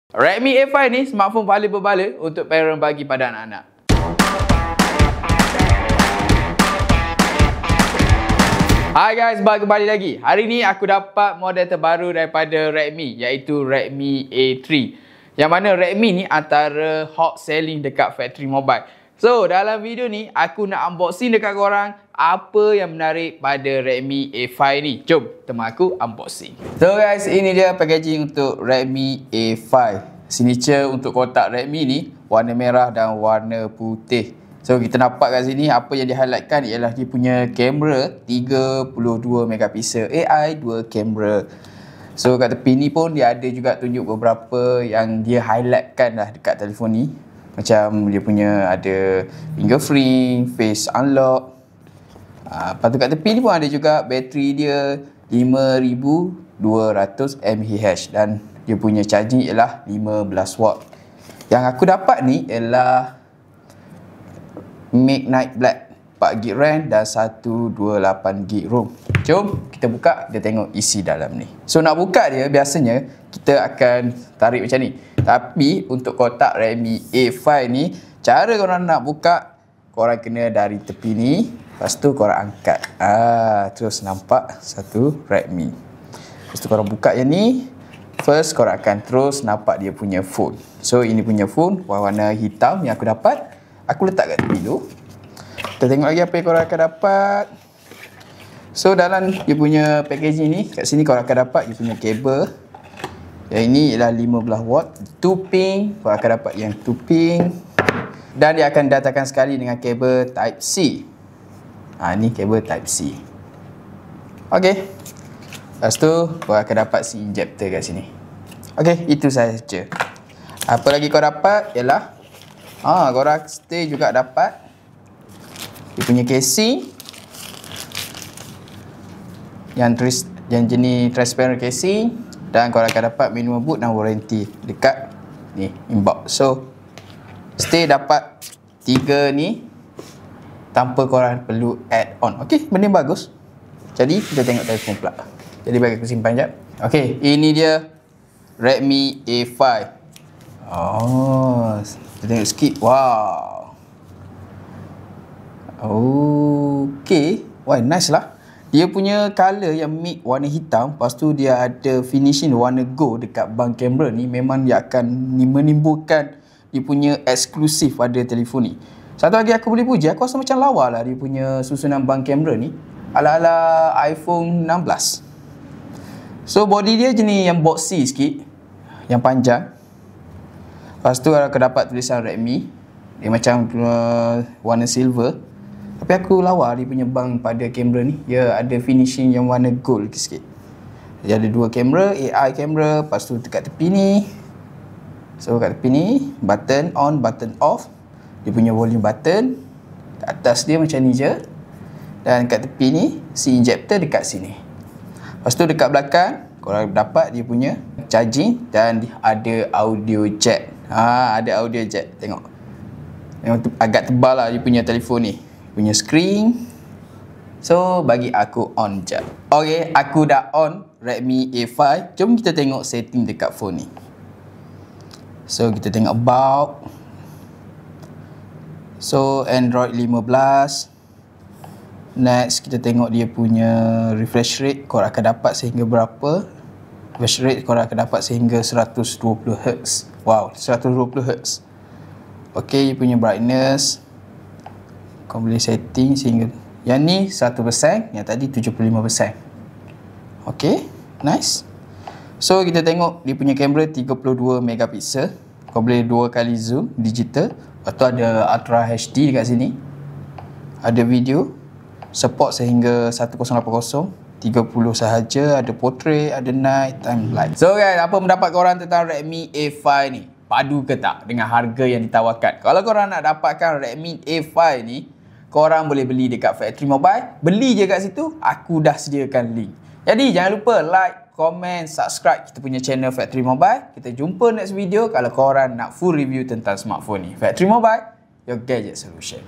Redmi A5 ni smartphone paling berbala untuk parent bagi pada anak-anak. Hai guys, kembali lagi. Hari ni aku dapat model terbaru daripada Redmi, iaitu Redmi A3. Yang mana Redmi ni antara hot selling dekat factory mobile. So, dalam video ni aku nak unboxing dekat korang apa yang menarik pada Redmi A5 ni. Jom, teman aku unboxing. So guys, ini dia packaging untuk Redmi A5. Signature untuk kotak Redmi ni warna merah dan warna putih. So kita nampak kat sini apa yang di-highlightkan ialah dia punya kamera 32 megapiksel, AI 2 kamera. So kat tepi ni pun dia ada juga tunjuk beberapa yang dia highlightkan lah dekat telefon ni. Macam dia punya ada fingerprint, face unlock. Lepas tu kat tepi ni pun ada juga bateri dia 5200 mAh dan dia punya charging ialah 15 watt. Yang aku dapat ni ialah Midnight Black 4GB RAM dan 128GB ROM. Jom kita buka, kita tengok isi dalam ni. So nak buka dia biasanya kita akan tarik macam ni. Tapi untuk kotak Redmi A5 ni, cara korang nak buka, korang kena dari tepi ni, lepas tu korang angkat. Terus nampak satu Redmi. Lepas tu korang buka yang ni. First korang akan terus nampak dia punya phone. So ini punya phone warna hitam yang aku dapat. Aku letak kat tepi dulu. Kita tengok lagi apa yang korang akan dapat. So dalam dia punya packaging ni, kat sini korang akan dapat dia punya kabel. Yang ini ialah 15 watt, 2 pin. Korang akan dapat yang 2 pin. Dan dia akan datangkan sekali dengan kabel Type C. Ni kabel Type C. Okey. Lepas tu korang akan dapat si injector kat sini. Okey, itu sahaja. Apa lagi kau dapat ialah korang stay juga dapat dia punya casing yang jenis transparent casing, dan korang akan dapat minimum boot dan warranty dekat ni inbox. So stay dapat 3 ni tanpa korang perlu add on. Okey, benda bagus. Jadi kita tengok telefon pula. Jadi bagi aku simpan sekejap. Okey, ini dia Redmi A5. Kita tengok sikit. Wow. Okey. Wah, nice lah. Dia punya color yang mid warna hitam. Lepas tu dia ada finishing warna gold dekat bang kamera ni. Memang dia akan menimbulkan dia punya eksklusif pada telefon ni. Satu lagi aku boleh puji, aku rasa macam lawa lah dia punya susunan bang kamera ni. Ala-ala iPhone 16. So body dia jenis yang boxy sikit, yang panjang. Lepas tu aku dapat tulisan Redmi. Dia macam warna silver. Tapi aku lawa dia punya bang pada kamera ni. Dia ada finishing yang warna gold sikit. Dia ada 2 kamera, AI kamera. Lepas tu dekat tepi ni, so kat tepi ni button on, button off. Dia punya volume button. Atas dia macam ni je. Dan kat tepi ni si injector dekat sini. Lepas tu dekat belakang korang dapat dia punya charging dan ada audio jack. Ada audio jack. Tengok. Memang agak tebal lah dia punya telefon ni. Punya screen. So bagi aku on je. Okay, aku dah on Redmi A5. Jom kita tengok setting dekat phone ni. So kita tengok about. So Android 15. Next kita tengok dia punya refresh rate. Korang akan dapat sehingga berapa? Refresh rate korang akan dapat sehingga 120Hz. Wow, 120Hz. Okay, dia punya brightness kau boleh setting sehingga, yang ni 100%, yang tadi 75%. Okay, nice. So kita tengok dia punya kamera 32 megapiksel. Kau boleh 2 kali zoom digital. Lepas tu ada Ultra HD dekat sini. Ada video support sehingga 1080, 30 sahaja, ada portrait, ada night, time light. So guys, apa pendapat korang tentang Redmi A5 ni? Padu ke tak dengan harga yang ditawarkan? Kalau korang nak dapatkan Redmi A5 ni, korang boleh beli dekat factory mobile. Beli je kat situ, aku dah sediakan link. Jadi jangan lupa like, komen, subscribe kita punya channel Factory Mobile. Kita jumpa next video kalau korang nak full review tentang smartphone ni. Factory Mobile, your gadget solution.